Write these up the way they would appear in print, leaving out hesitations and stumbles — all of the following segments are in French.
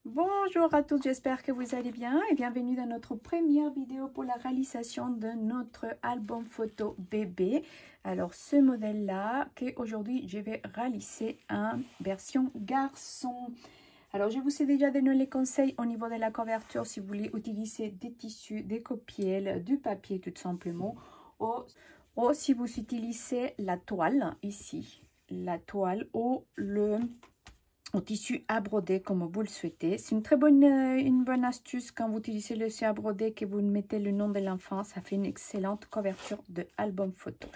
Bonjour à tous, j'espère que vous allez bien et bienvenue dans notre première vidéo pour la réalisation de notre album photo bébé. Alors ce modèle-là, qu'aujourd'hui je vais réaliser en version garçon. Alors je vous ai déjà donné les conseils au niveau de la couverture si vous voulez utiliser des tissus, des copiels, du papier tout simplement. Ou si vous utilisez la toile ici, la toile ou le au tissu à broder comme vous le souhaitez. C'est une très bonne, astuce quand vous utilisez le tissu à broder que vous mettez le nom de l'enfant. Ça fait une excellente couverture de album photo.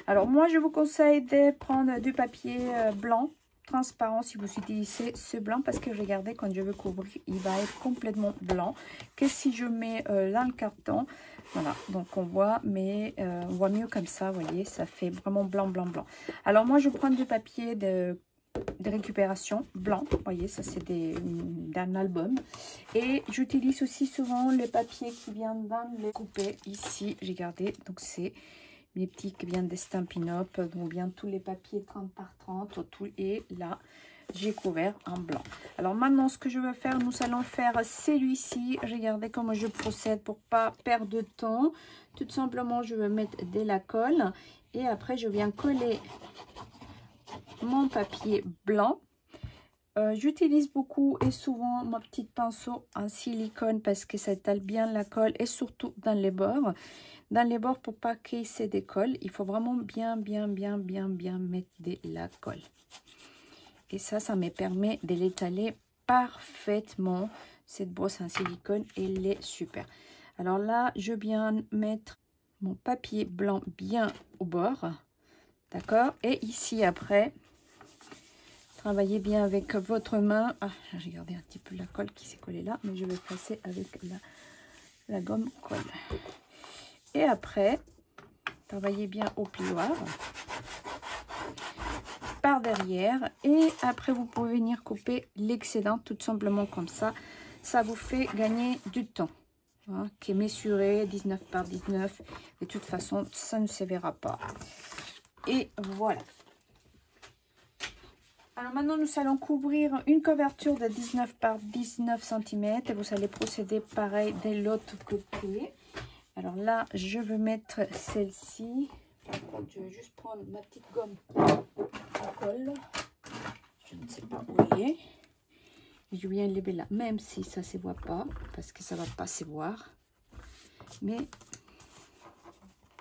Alors moi, je vous conseille de prendre du papier blanc, transparent si vous utilisez ce blanc parce que regardez, quand je veux couvrir, il va être complètement blanc. Que si je mets dans le carton, voilà, donc on voit, mais on voit mieux comme ça, vous voyez, ça fait vraiment blanc, blanc, blanc. Alors moi, je prends du papier de récupération blanc, vous voyez, ça c'est d'un album, et j'utilise aussi souvent le papier qui vient dans les coupés ici, j'ai gardé, donc c'est les petits qui viennent des Stampin' Up, ou bien tous les papiers 30 par 30 tout, et là j'ai couvert en blanc. Alors maintenant ce que je vais faire, nous allons faire celui-ci. Regardez comment je procède pour pas perdre de temps. Tout simplement je vais mettre de la colle et après je viens coller mon papier blanc. J'utilise beaucoup et souvent mon petit pinceau en silicone parce que ça étale bien la colle et surtout dans les bords. Dans les bords, pour pas qu'il se décolle, il faut vraiment bien mettre de la colle. Et ça me permet de l'étaler parfaitement. Cette brosse en silicone, elle est super. Alors là, je viens mettre mon papier blanc bien au bord. D'accord? Et ici, après, travaillez bien avec votre main. Ah, j'ai gardé un petit peu la colle qui s'est collée là, mais je vais passer avec la gomme colle. Et après, travaillez bien au plioir par derrière. Et après, vous pouvez venir couper l'excédent tout simplement comme ça. Ça vous fait gagner du temps. Hein, qui est mesuré 19 par 19. Et de toute façon, ça ne se verra pas. Et voilà. Alors maintenant, nous allons couvrir une couverture de 19 par 19 cm. Et vous allez procéder pareil de l'autre côté. Alors là, je vais mettre celle-ci. Par contre, je vais juste prendre ma petite gomme à colle. Je ne sais pas où elle est. Je viens lever là, même si ça ne se voit pas, parce que ça ne va pas se voir. Mais,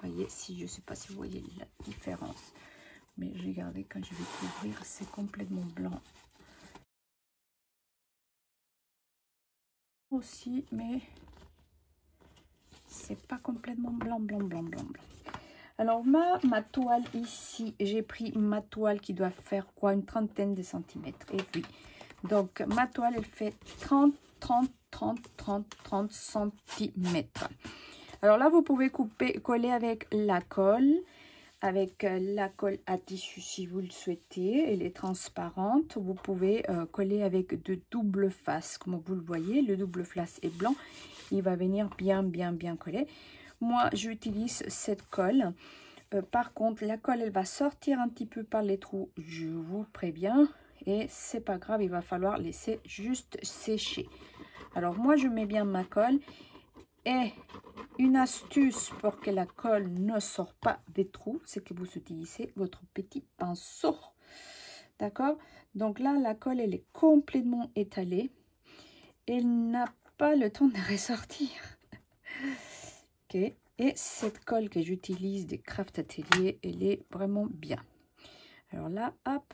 voyez, si je ne sais pas si vous voyez la différence. Mais regardez, quand je vais couvrir, c'est complètement blanc. Aussi, mais c'est pas complètement blanc. Alors ma toile ici, j'ai pris ma toile qui doit faire quoi, une trentaine de centimètres. Et oui, donc ma toile elle fait 30 centimètres. Alors là vous pouvez coller avec la colle à tissu si vous le souhaitez. Elle est transparente. Vous pouvez coller avec de double face comme vous le voyez. Le double face est blanc, il va venir bien coller. Moi j'utilise cette colle. Par contre la colle elle va sortir un petit peu par les trous, je vous préviens, et c'est pas grave, il va falloir laisser juste sécher. Alors moi je mets bien ma colle. Et une astuce pour que la colle ne sorte pas des trous, c'est que vous utilisez votre petit pinceau. D'accord? Donc là, la colle, elle est complètement étalée. Elle n'a pas le temps de ressortir. Ok? Et cette colle que j'utilise des Craft Atelier, elle est vraiment bien. Alors là, hop,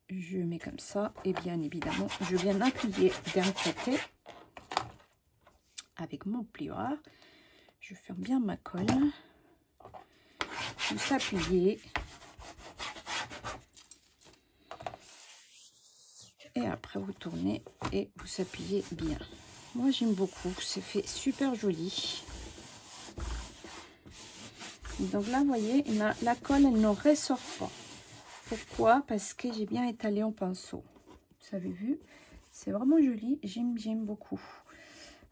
je mets comme ça. Et bien évidemment, je viens appuyer d'un côté. Avec mon plioir, je ferme bien ma colle, vous appuyez et après vous tournez et vous appuyez bien. Moi j'aime beaucoup, c'est fait super joli. Donc là vous voyez, la colle elle ne ressort pas. Pourquoi? Parce que j'ai bien étalé en pinceau. Vous avez vu, c'est vraiment joli, j'aime beaucoup.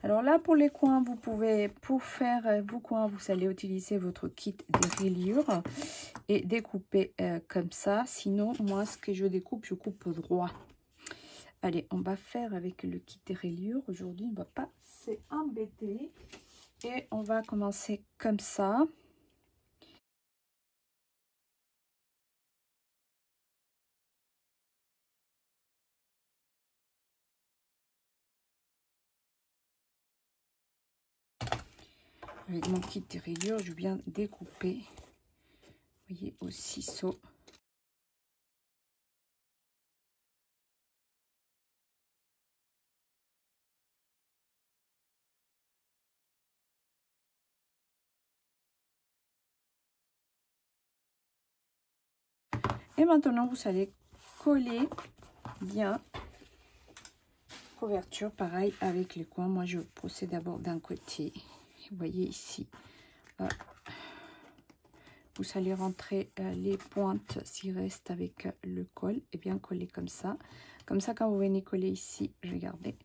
Alors là, pour les coins, vous pouvez, pour faire vos coins, vous allez utiliser votre kit de reliure et découper comme ça. Sinon, moi, ce que je découpe, je coupe droit. Allez, on va faire avec le kit de reliure. Aujourd'hui, on ne va pas s'embêter. Et on va commencer comme ça. Avec mon kit de reliure, je viens découper. Vous voyez, au ciseau. Et maintenant, vous allez coller bien couverture, pareil avec les coins. Moi, je procède d'abord d'un côté. Vous voyez ici, vous allez rentrer les pointes s'il reste avec le col et bien coller comme ça. Comme ça, quand vous venez coller ici, regardez,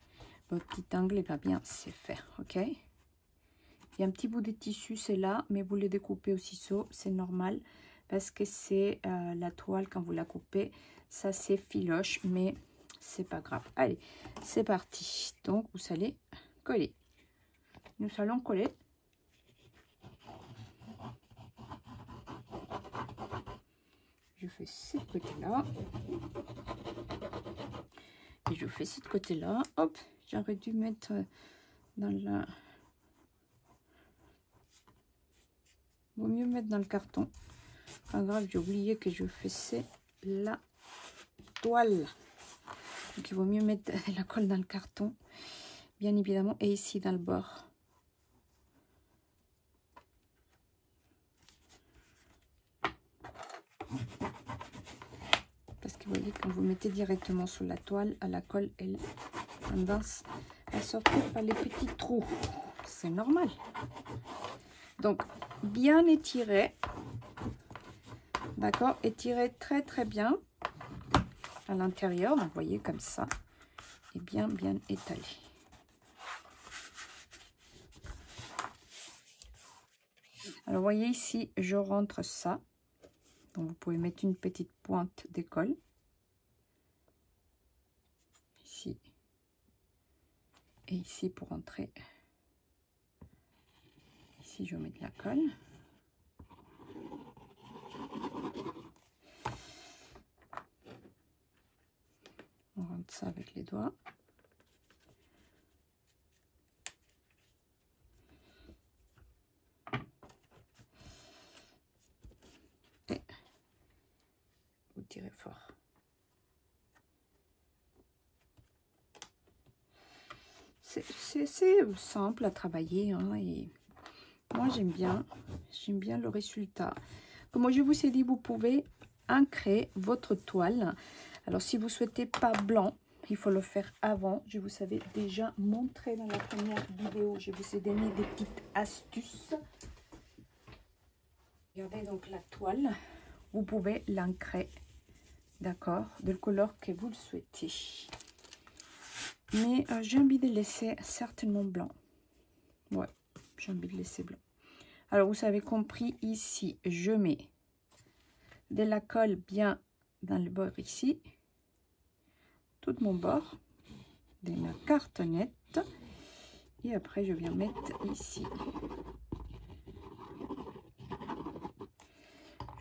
votre petit angle va bien se faire, ok? Il y a un petit bout de tissu, c'est là, mais vous le découpez au ciseau, c'est normal. Parce que c'est la toile, quand vous la coupez, ça s'effiloche, mais c'est pas grave. Allez, c'est parti. Donc, vous allez coller. Nous allons coller. Je fais ce côté-là. Et je fais ce côté-là. Hop, j'aurais dû mettre dans la... Vaut mieux mettre dans le carton. Pas grave, j'ai oublié que je faisais la toile. Donc, il vaut mieux mettre la colle dans le carton, bien évidemment. Et ici, dans le bord. Parce que vous voyez, quand vous mettez directement sur la toile, à la colle, elle a tendance à sortir par les petits trous. C'est normal. Donc, bien étirer. D'accord? Étirer très très bien à l'intérieur. Donc, vous voyez, comme ça. Et bien étalé. Alors, vous voyez ici, je rentre ça. Donc, vous pouvez mettre une petite pointe de colle. Ici. Et ici, pour rentrer. Ici, je vais mettre la colle. On rentre ça avec les doigts. Et vous tirez fort. C'est simple à travailler, hein, et moi j'aime bien le résultat. Comme je vous ai dit, vous pouvez ancrer votre toile. Alors si vous souhaitez pas blanc, il faut le faire avant. Je vous avais déjà montré dans la première vidéo, je vous ai donné des petites astuces. Regardez donc la toile, vous pouvez l'ancrer, d'accord, de la couleur que vous le souhaitez. Mais j'ai envie de laisser certainement blanc. Ouais, j'ai envie de laisser blanc. Alors, vous avez compris, ici, je mets de la colle bien dans le bord ici. Tout mon bord de ma cartonnette. Et après, je viens mettre ici.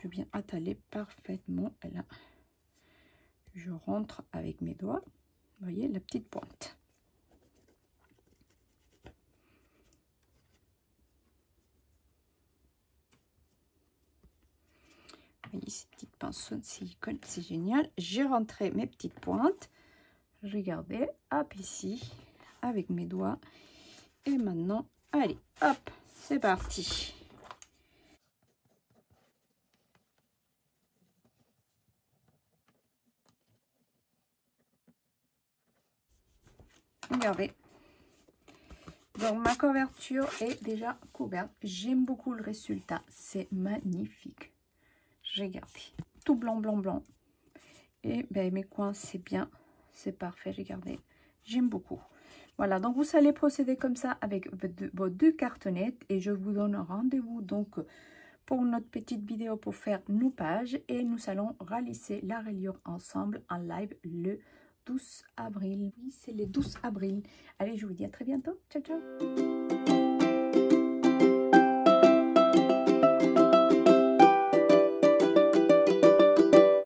Je viens attaler parfaitement. Et là, je rentre avec mes doigts. Vous voyez, la petite pointe. Vous voyez, ces petites pinceaux de silicone, c'est génial. J'ai rentré mes petites pointes. Regardez, hop, ici, avec mes doigts. Et maintenant, allez, hop, c'est parti. Regardez. Donc, ma couverture est déjà couverte. J'aime beaucoup le résultat. C'est magnifique. Regardez. Tout blanc, blanc, blanc. Et ben, mes coins, c'est bien. C'est parfait. Regardez. J'aime beaucoup. Voilà. Donc, vous allez procéder comme ça avec vos deux cartonnettes. Et je vous donne rendez-vous donc pour notre petite vidéo pour faire nos pages. Et nous allons réaliser la reliure ensemble en live le 12 avril. Oui, c'est le 12 avril. Allez, je vous dis à très bientôt. Ciao, ciao.